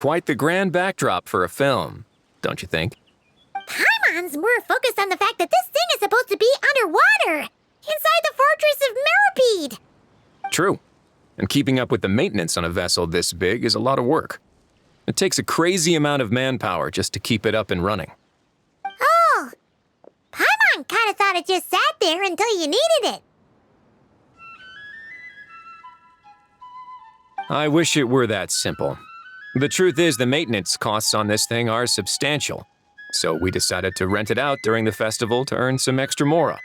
Quite the grand backdrop for a film, don't you think? Paimon's more focused on the fact that this thing is supposed to be underwater, inside the fortress of Mirrapede. True. And keeping up with the maintenance on a vessel this big is a lot of work. It takes a crazy amount of manpower just to keep it up and running. Oh, Paimon kind of thought it just sat there until you needed it. I wish it were that simple. The truth is the maintenance costs on this thing are substantial, so we decided to rent it out during the festival to earn some extra mora.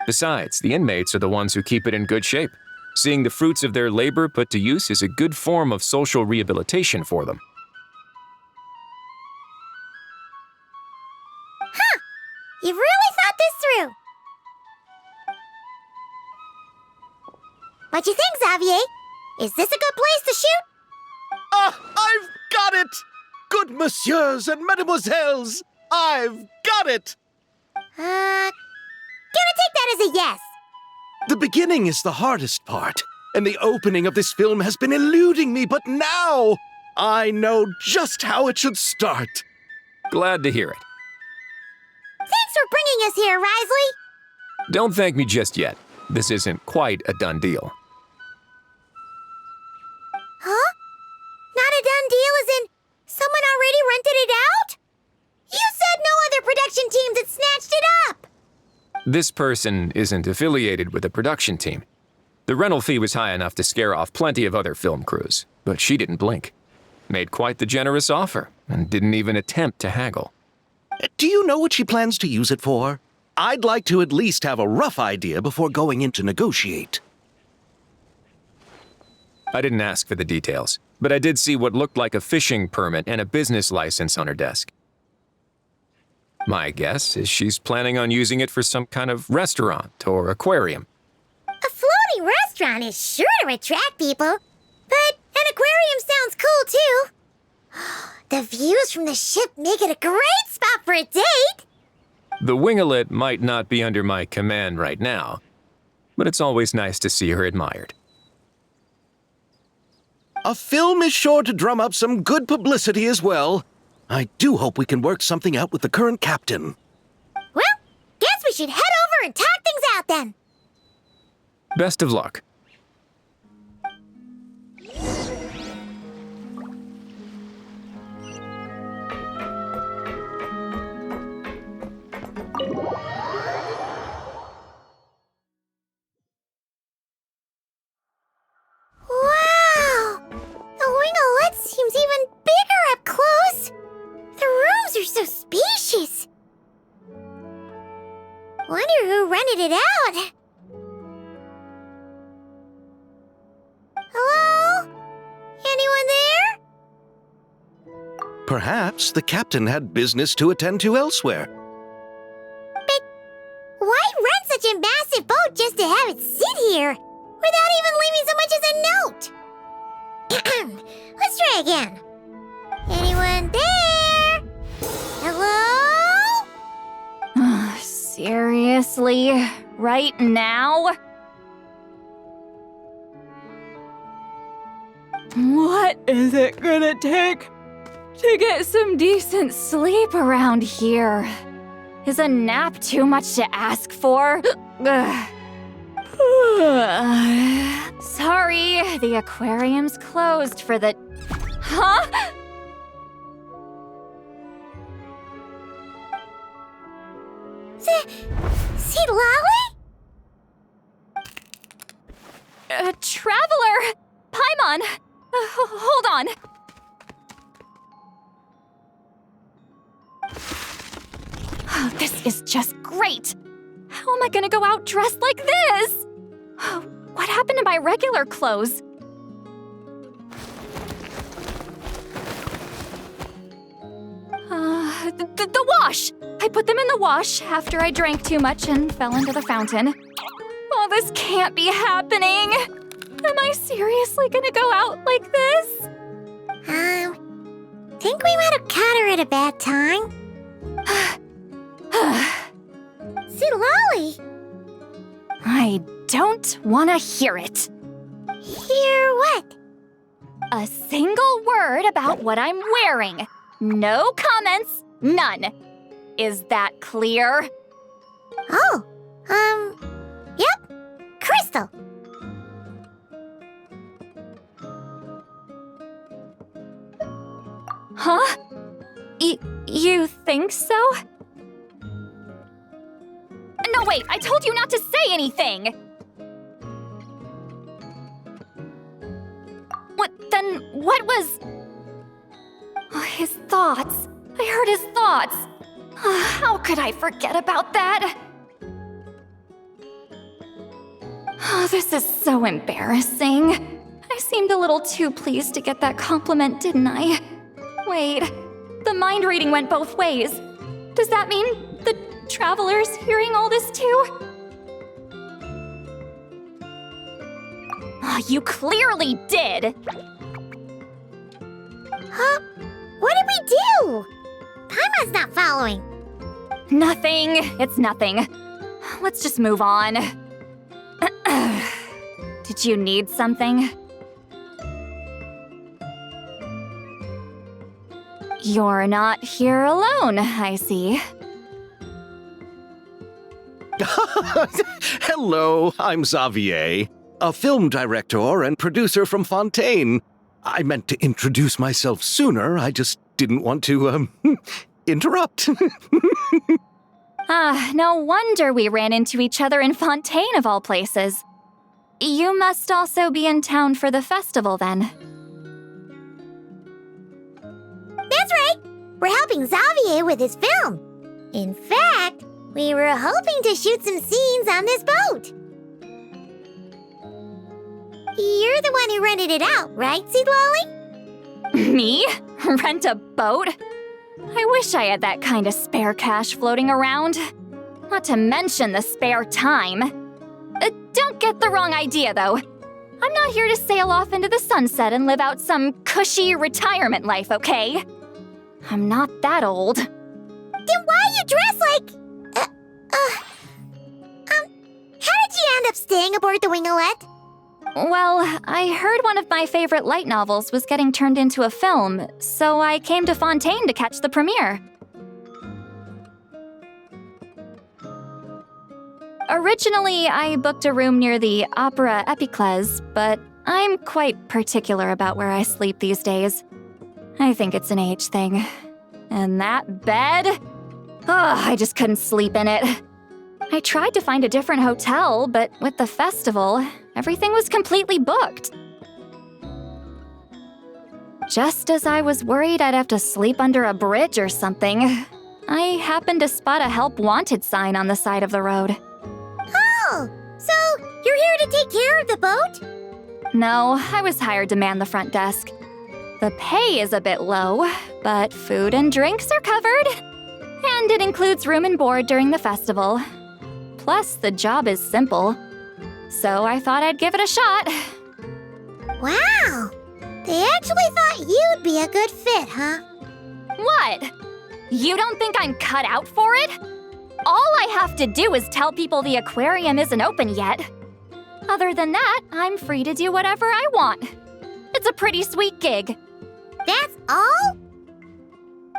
Besides, the inmates are the ones who keep it in good shape. Seeing the fruits of their labor put to use is a good form of social rehabilitation for them. Huh! You've really thought this through. What you think, Xavier? Is this a good place to shoot? Ah, I've got it! Good messieurs and mesdemoiselles, I've got it! Gonna take that as a yes. The beginning is the hardest part, and the opening of this film has been eluding me, but now I know just how it should start. Glad to hear it. Thanks for bringing us here, Risley. Don't thank me just yet. This isn't quite a done deal. Huh? Not a done deal as in someone already rented it out? You said no other production teams had snatched it up. This person isn't affiliated with a production team. The rental fee was high enough to scare off plenty of other film crews, but she didn't blink. Made quite the generous offer, and didn't even attempt to haggle. Do you know what she plans to use it for? I'd like to at least have a rough idea before going in to negotiate. I didn't ask for the details, but I did see what looked like a fishing permit and a business license on her desk. My guess is she's planning on using it for some kind of restaurant or aquarium. A floating restaurant is sure to attract people, but an aquarium sounds cool too. The views from the ship make it a great spot for a date. The winglet might not be under my command right now, but it's always nice to see her admired. A film is sure to drum up some good publicity as well. I do hope we can work something out with the current captain. Well, guess we should head over and talk things out then. Best of luck. Wow! The winglet seems even bigger up close. The rooms are so spacious. Wonder who rented it out. Hello? Anyone there? Perhaps the captain had business to attend to elsewhere. But why rent such a massive boat just to have it sit here without even leaving so much as a note? Let's try again. Anyone there? Hello? Seriously? Right now? What is it gonna take to get some decent sleep around here? Is a nap too much to ask for? Sorry, the aquarium's closed for the... Huh? See Lolly? Traveler! Paimon! Hold on. Oh, this is just great. How am I gonna go out dressed like this? What happened to my regular clothes? The wash! I put them in the wash after I drank too much and fell into the fountain. Oh, this can't be happening! Am I seriously gonna go out like this? Think we might have caught her at a bad time. See Lolly? I don't want to hear it. Hear what? a single word about what I'm wearing. No comments, none. Is that clear? Oh, yep. Crystal. Huh? You think so? No, wait, I told you not to say anything! What was... Oh, his thoughts. I heard his thoughts. How could I forget about that? Oh, this is so embarrassing. I seemed a little too pleased to get that compliment, didn't I? Wait, the mind reading went both ways. Does that mean the traveler's hearing all this too? Oh, you clearly did! Huh? What did we do? Paimon's not following. Nothing. It's nothing. Let's just move on. Did you need something? You're not here alone, I see. Hello, I'm Xavier, a film director and producer from Fontaine. I meant to introduce myself sooner, I just didn't want to, interrupt. No wonder we ran into each other in Fontaine of all places. You must also be in town for the festival then. That's right. We're helping Xavier with his film. In fact, we were hoping to shoot some scenes on this boat. You're the one who rented it out, right, Seed Lolly? Me? Rent a boat? I wish I had that kind of spare cash floating around. Not to mention the spare time. Don't get the wrong idea, though. I'm not here to sail off into the sunset and live out some cushy retirement life, okay? I'm not that old. Then why you dress like... how did you end up staying aboard the Winglet? Well, I heard one of my favorite light novels was getting turned into a film, so I came to Fontaine to catch the premiere. Originally, I booked a room near the Opera Epiclese, but I'm quite particular about where I sleep these days. I think it's an age thing. And that bed? I just couldn't sleep in it. I tried to find a different hotel, but with the festival, everything was completely booked. Just as I was worried I'd have to sleep under a bridge or something, I happened to spot a help wanted sign on the side of the road. Oh, so you're here to take care of the boat? No, I was hired to man the front desk. The pay is a bit low, but food and drinks are covered. And it includes room and board during the festival. Plus, the job is simple. So I thought I'd give it a shot. Wow! They actually thought you'd be a good fit, huh? What? You don't think I'm cut out for it? All I have to do is tell people the aquarium isn't open yet. Other than that, I'm free to do whatever I want. It's a pretty sweet gig. That's all?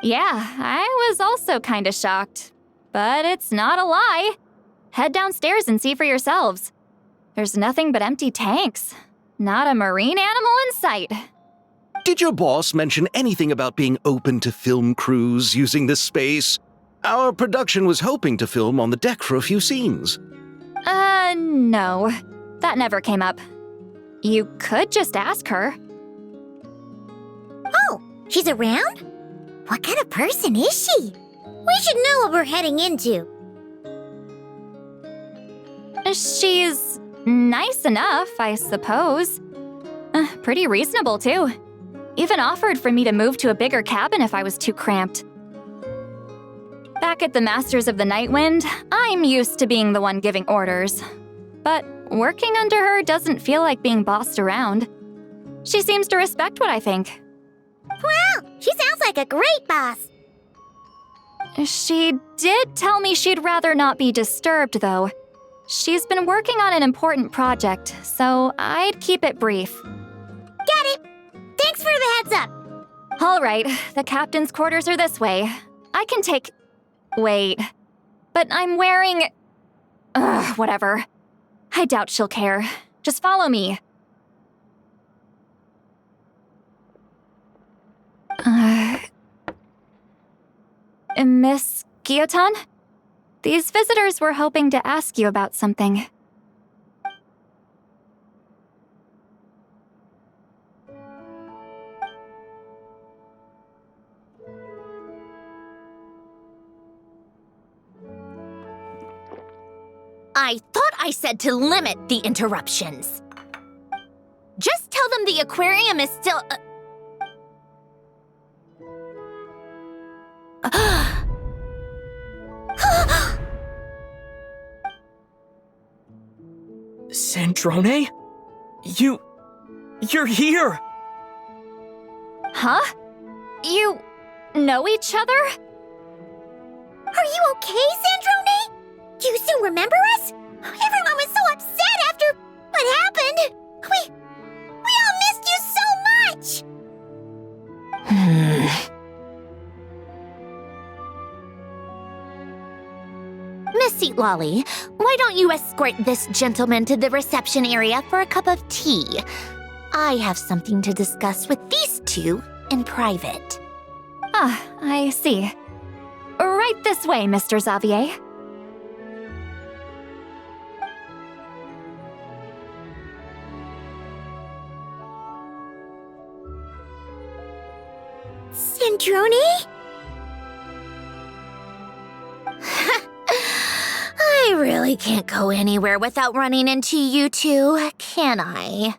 Yeah, I was also kinda shocked. But it's not a lie. Head downstairs and see for yourselves. There's nothing but empty tanks. Not a marine animal in sight. Did your boss mention anything about being open to film crews using this space? Our production was hoping to film on the deck for a few scenes. No. That never came up. You could just ask her. Oh, she's around? What kind of person is she? We should know what we're heading into. She's nice enough, I suppose. Pretty reasonable, too. Even offered for me to move to a bigger cabin if I was too cramped. Back at the Masters of the Nightwind, I'm used to being the one giving orders. But working under her doesn't feel like being bossed around. She seems to respect what I think. Wow, she sounds like a great boss. She did tell me she'd rather not be disturbed, though. She's been working on an important project, so I'd keep it brief. Got it. All right, the captain's quarters are this way. I can take... Wait. But I'm wearing... Ugh, whatever. I doubt she'll care. Just follow me. Miss Guillotin? These visitors were hoping to ask you about something. I thought I said to limit the interruptions. Just tell them the aquarium is still... Sandrone? You're here! Huh? You know each other? Are you okay, Sandrone? Do you still remember us? Everyone was so upset after what happened. We all missed you so much. Miss Seat Lolly, why don't you escort this gentleman to the reception area for a cup of tea? I have something to discuss with these two in private. Ah, I see. Right this way, Mr. Xavier. Sandrone? I really can't go anywhere without running into you two, can I?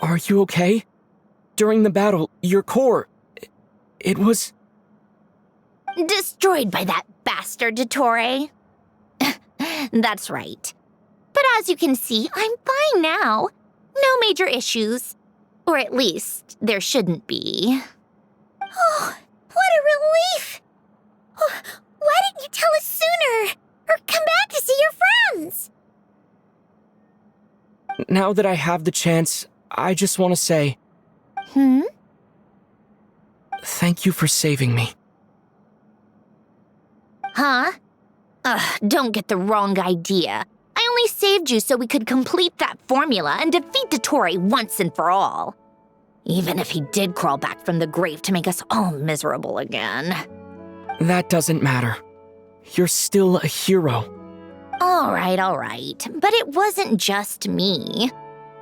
Are you okay? During the battle, your core... It was... Destroyed by that bastard Dottore. That's right. But as you can see, I'm fine now. No major issues. Or at least, there shouldn't be. Oh, what a relief! Oh, why didn't you tell us sooner? Or come back to see your friends? Now that I have the chance, I just want to say... Thank you for saving me. Huh? Don't get the wrong idea. I only saved you so we could complete that formula and defeat Dottore once and for all. Even if he did crawl back from the grave to make us all miserable again. That doesn't matter. You're still a hero. All right. But it wasn't just me.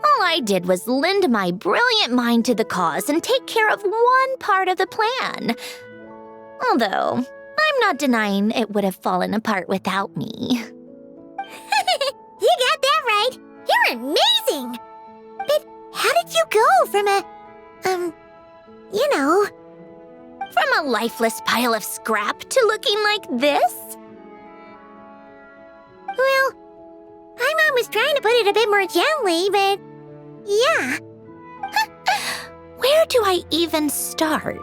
All I did was lend my brilliant mind to the cause and take care of one part of the plan. Although, I'm not denying it would have fallen apart without me. You got that right. You're amazing. But how did you go from from a lifeless pile of scrap to looking like this? Well, my mom was trying to put it a bit more gently, but yeah. Where do I even start?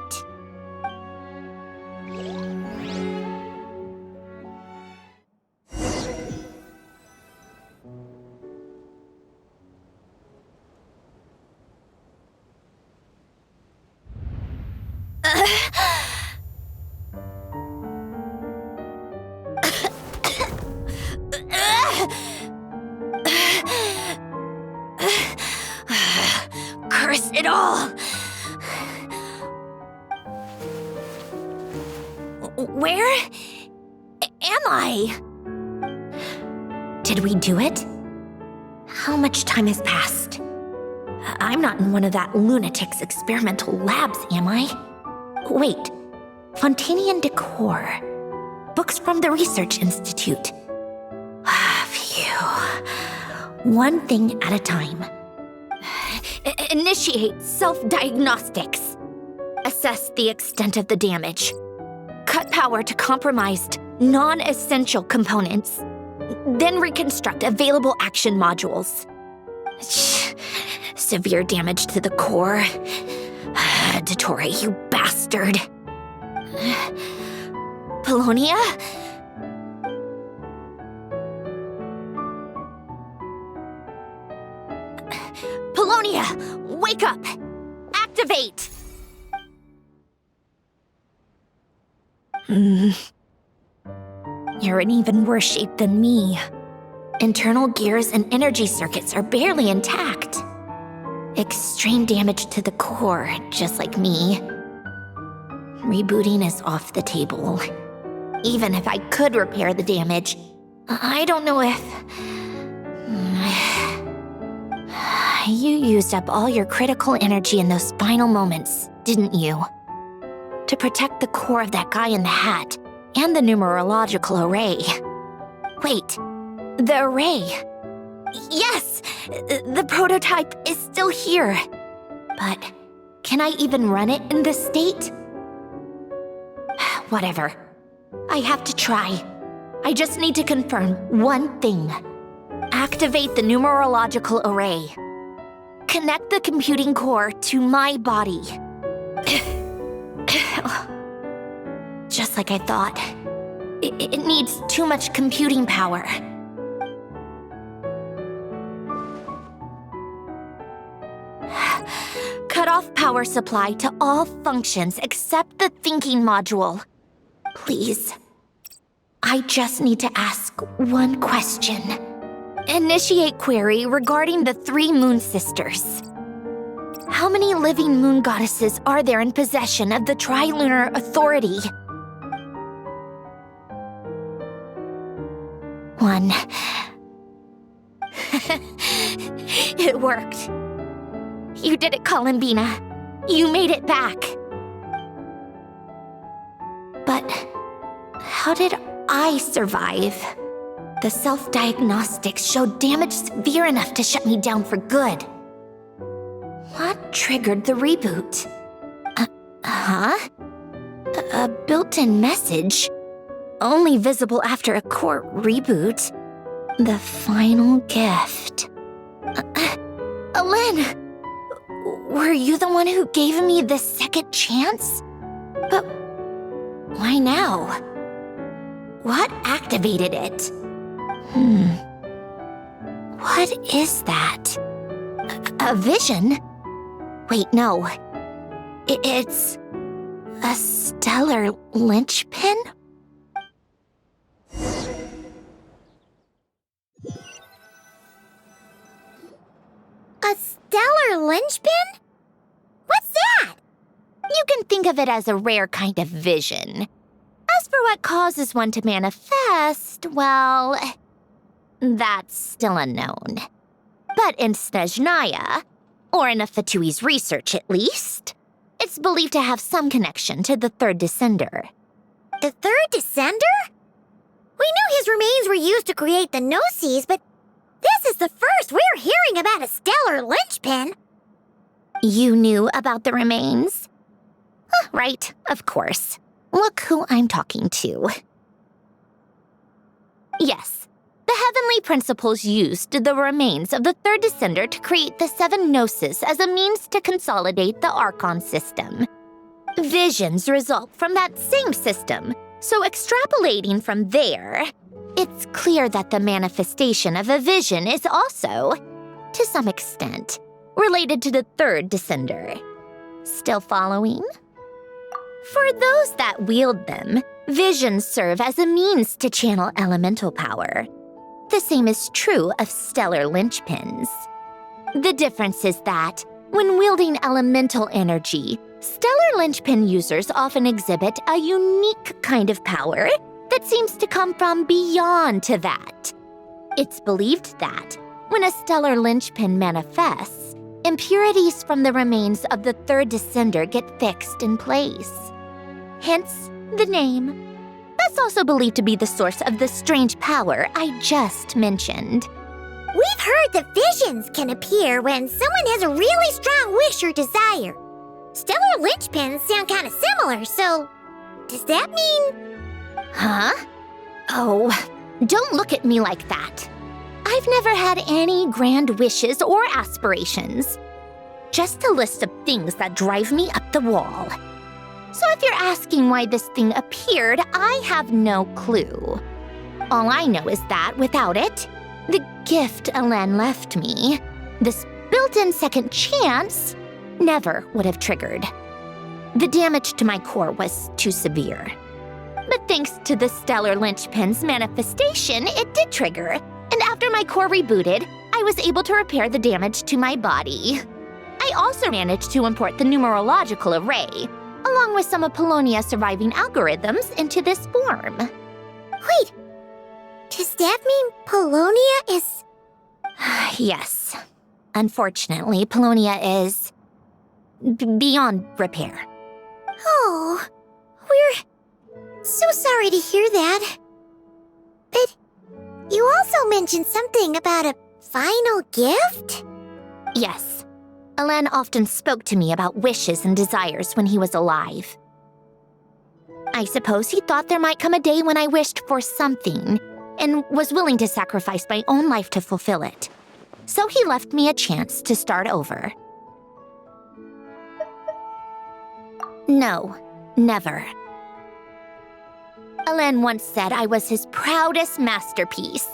Curse it all! Where am I? Did we do it? How much time has passed? I'm not in one of that lunatic's experimental labs, am I? Wait, Fontinian decor. Books from the Research Institute. Phew. One thing at a time. Initiate self-diagnostics. Assess the extent of the damage. Cut power to compromised, non-essential components. Then reconstruct available action modules. Severe damage to the core. Dottore, you bastard. Polonia? Polonia, wake up! Activate! You're in even worse shape than me. Internal gears and energy circuits are barely intact. Extreme damage to the core, just like me. Rebooting is off the table. Even if I could repair the damage, I don't know if... You used up all your critical energy in those final moments, didn't you? To protect the core of that guy in the hat, and the numerological array. Wait, the array. Yes! The prototype is still here. But can I even run it in this state? Whatever. I have to try. I just need to confirm one thing. Activate the numerological array. Connect the computing core to my body. Just like I thought. It needs too much computing power. Cut off power supply to all functions except the thinking module. Please. I just need to ask one question. Initiate query regarding the 3 moon sisters. How many living moon goddesses are there in possession of the Trilunar Authority? 1. It worked. You did it, Columbina. You made it back. But how did I survive? The self-diagnostics showed damage severe enough to shut me down for good. What triggered the reboot? A built-in message? Only visible after a core reboot. The final gift. Alen! Were you the one who gave me the second chance? But why now? What activated it? What is that? A vision? Wait, no. It's a stellar linchpin? A stellar linchpin? What's that? You can think of it as a rare kind of vision. As for what causes one to manifest, well, that's still unknown. But in Snezhnaya, or in Afatui's research at least, it's believed to have some connection to the third descender. The third descender? We knew his remains were used to create the Gnosis, but this is the first we're hearing about a stellar linchpin. You knew about the remains? Right, of course. Look who I'm talking to. Yes, the heavenly principles used the remains of the third descender to create the 7 Gnosis as a means to consolidate the Archon system. Visions result from that same system, so extrapolating from there, it's clear that the manifestation of a vision is also, to some extent, related to the third descender. Still following? For those that wield them, visions serve as a means to channel elemental power. The same is true of stellar linchpins. The difference is that, when wielding elemental energy, stellar linchpin users often exhibit a unique kind of power that seems to come from beyond to that. It's believed that, when a stellar linchpin manifests, impurities from the remains of the third descender get fixed in place. Hence, the name. That's also believed to be the source of the strange power I just mentioned. We've heard that visions can appear when someone has a really strong wish or desire. Stellar linchpins sound kind of similar, so does that mean... Huh? Oh, don't look at me like that. I've never had any grand wishes or aspirations. Just a list of things that drive me up the wall. So if you're asking why this thing appeared, I have no clue. All I know is that without it, the gift Alen left me, this built-in second chance, never would have triggered. The damage to my core was too severe. But thanks to the stellar linchpin's manifestation, it did trigger. And after my core rebooted, I was able to repair the damage to my body. I also managed to import the numerological array, along with some of Polonia's surviving algorithms, into this form. Wait, does that mean Polonia is... Yes. Unfortunately, Polonia is... beyond repair. Oh, we're so sorry to hear that. But you also mentioned something about a final gift? Yes. Alain often spoke to me about wishes and desires when he was alive. I suppose he thought there might come a day when I wished for something and was willing to sacrifice my own life to fulfill it. So he left me a chance to start over. No, never. Alain once said I was his proudest masterpiece.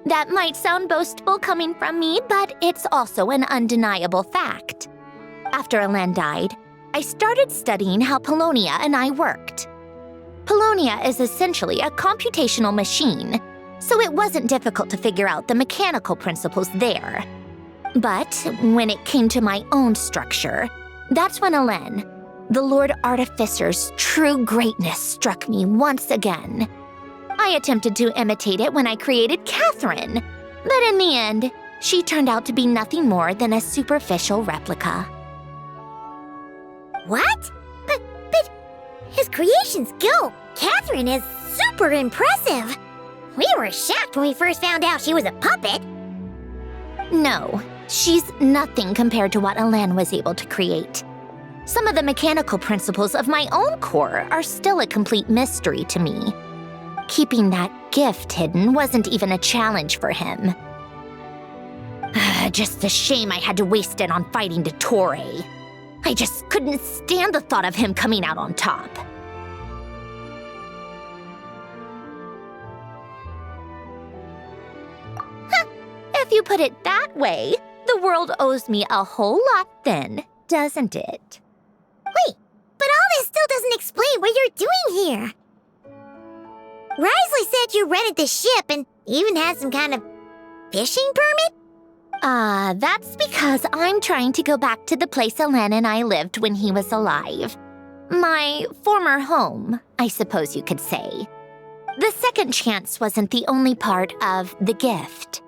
That might sound boastful coming from me, but it's also an undeniable fact. After Alain died, I started studying how Polonia and I worked. Polonia is essentially a computational machine, so it wasn't difficult to figure out the mechanical principles there. But when it came to my own structure, that's when Alain, the Lord Artificer's true greatness, struck me once again. I attempted to imitate it when I created Catherine, but in the end, she turned out to be nothing more than a superficial replica. What? But his creations go. Catherine is super impressive. We were shocked when we first found out she was a puppet. No, she's nothing compared to what Alain was able to create. Some of the mechanical principles of my own core are still a complete mystery to me. Keeping that gift hidden wasn't even a challenge for him. Just a shame I had to waste it on fighting Dottore. I just couldn't stand the thought of him coming out on top. If you put it that way, the world owes me a whole lot then, doesn't it? Wait, but all this still doesn't explain what you're doing here. Risley said you rented the ship and even had some kind of fishing permit? That's because I'm trying to go back to the place Alain and I lived when he was alive. My former home, I suppose you could say. The second chance wasn't the only part of the gift.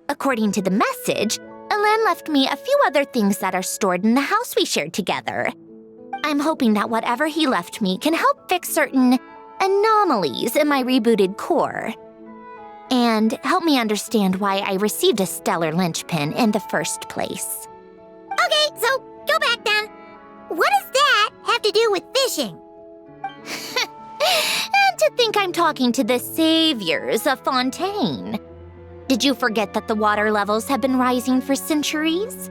According to the message, Alain left me a few other things that are stored in the house we shared together. I'm hoping that whatever he left me can help fix certain anomalies in my rebooted core, and help me understand why I received a stellar linchpin in the first place. Okay, so go back then. What does that have to do with fishing? And to think I'm talking to the saviors of Fontaine. Did you forget that the water levels have been rising for centuries?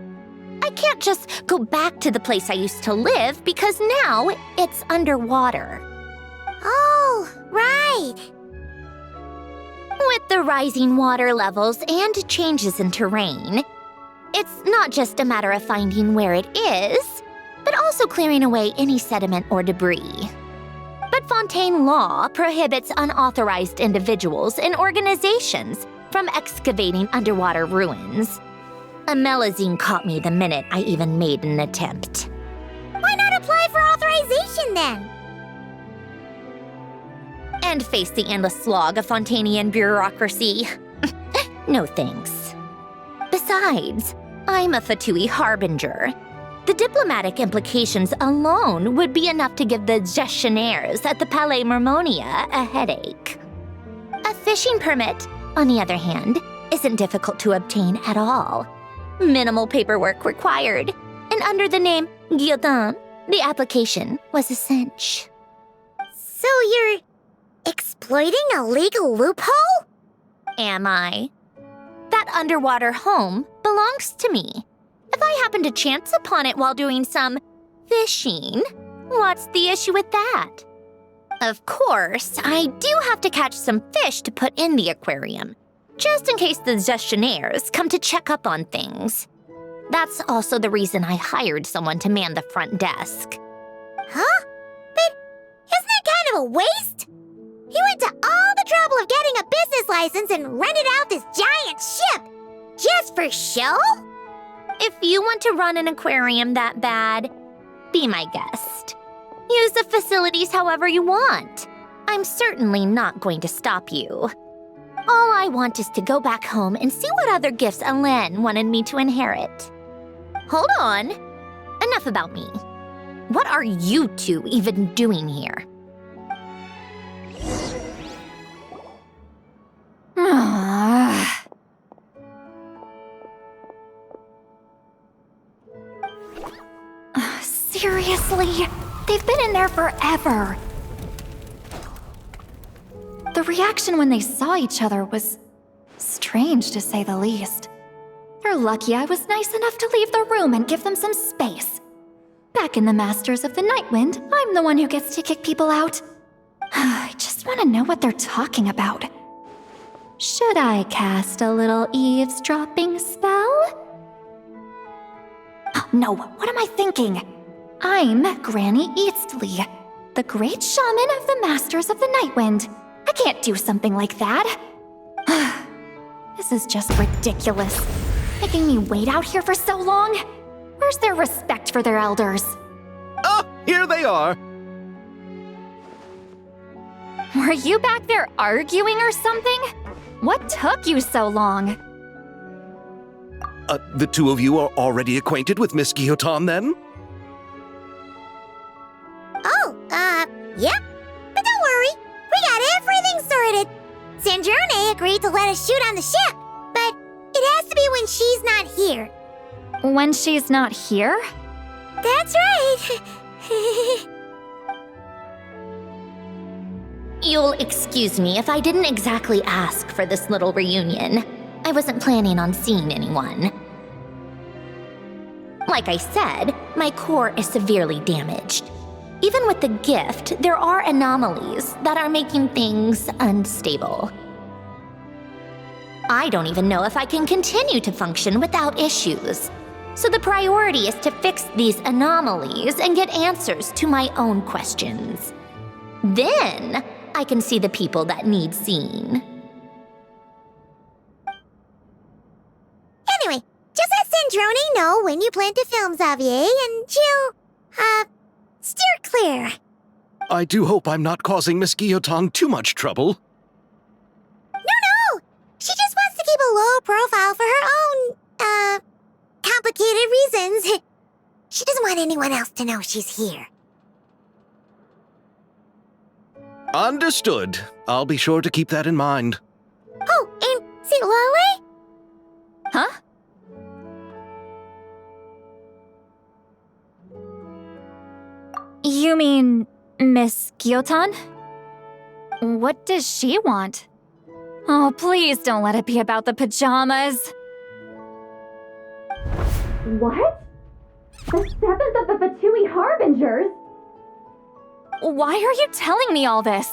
I can't just go back to the place I used to live because now it's underwater. Oh, right. With the rising water levels and changes in terrain, it's not just a matter of finding where it is, but also clearing away any sediment or debris. But Fontaine law prohibits unauthorized individuals and organizations from excavating underwater ruins. A Melazine caught me the minute I even made an attempt. Why not apply for authorization then? And face the endless slog of Fontanian bureaucracy. No thanks. Besides, I'm a Fatui harbinger. The diplomatic implications alone would be enough to give the gestionnaires at the Palais Mermonia a headache. A fishing permit, on the other hand, isn't difficult to obtain at all. Minimal paperwork required, and under the name Guilledin, the application was a cinch. So you're exploiting a legal loophole? Am I? That underwater home belongs to me. If I happen to chance upon it while doing some fishing, what's the issue with that? Of course, I do have to catch some fish to put in the aquarium, just in case the gestionnaires come to check up on things. That's also the reason I hired someone to man the front desk. Huh? But isn't that kind of a waste? license and rented out this giant ship. Just for show? If you want to run an aquarium that bad, be my guest. Use the facilities however you want. I'm certainly not going to stop you. All I want is to go back home and see what other gifts Alain wanted me to inherit. Hold on. Enough about me. What are you two even doing here? Seriously? They've been in there forever. The reaction when they saw each other was strange, to say the least. They're lucky I was nice enough to leave the room and give them some space. Back in the Masters of the Nightwind, I'm the one who gets to kick people out. I just want to know what they're talking about. Should I cast a little eavesdropping spell? Oh, no, what am I thinking? I'm Granny Eastley, the great shaman of the Masters of the Nightwind. I can't do something like that. This is just ridiculous. Making me wait out here for so long? Where's their respect for their elders? Oh, here they are. Were you back there arguing or something? What took you so long? The two of you are already acquainted with Miss Guillotin, then? Oh, yep. But don't worry, we got everything sorted. Sandrone agreed to let us shoot on the ship, but it has to be when she's not here. When she's not here? That's right. You'll excuse me if I didn't exactly ask for this little reunion. I wasn't planning on seeing anyone. Like I said, my core is severely damaged. Even with the gift, there are anomalies that are making things unstable. I don't even know if I can continue to function without issues. So the priority is to fix these anomalies and get answers to my own questions. Then, I can see the people that need seeing. Anyway, just let Sandrone know when you plan to film Xavier, and she'll, steer clear. I do hope I'm not causing Miss Guillotin too much trouble. No! She just wants to keep a low profile for her own, complicated reasons. She doesn't want anyone else to know she's here. Understood. I'll be sure to keep that in mind. Oh, and see Lale? Huh? You mean Miss Guillotin? What does she want? Oh, please don't let it be about the pajamas. What? The 7th of the VIII Harbingers? Why are you telling me all this?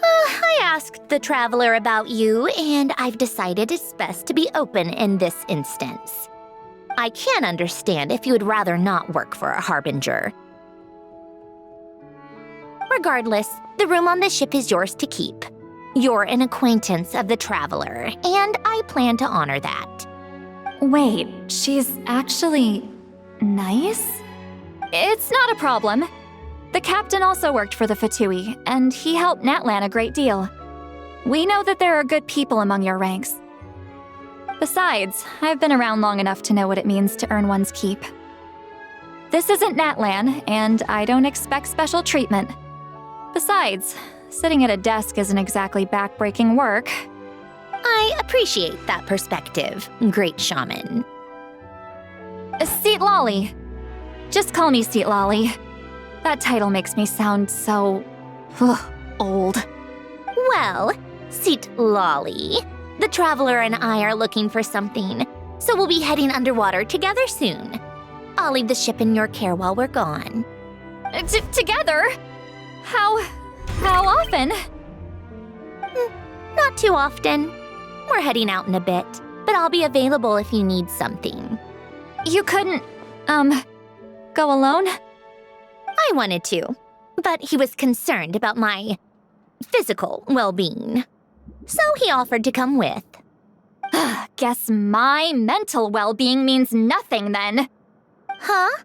I asked the traveler about you, and I've decided it's best to be open in this instance. I can understand if you would rather not work for a Harbinger. Regardless, the room on the ship is yours to keep. You're an acquaintance of the traveler, and I plan to honor that. Wait, she's actually nice? It's not a problem. The captain also worked for the VIII, and he helped Natlan a great deal. We know that there are good people among your ranks. Besides, I've been around long enough to know what it means to earn one's keep. This isn't Natlan, and I don't expect special treatment. Besides, sitting at a desk isn't exactly back-breaking work. I appreciate that perspective, great shaman. Seat Lolly. Just call me Seat Lolly. That title makes me sound so... old. Well, Seat Lolly, the traveler and I are looking for something, so we'll be heading underwater together soon. I'll leave the ship in your care while we're gone. Together? How often? Not too often. We're heading out in a bit, but I'll be available if you need something. You couldn't, go alone? I wanted to, but he was concerned about my physical well-being. So he offered to come with. Guess my mental well-being means nothing then. Huh?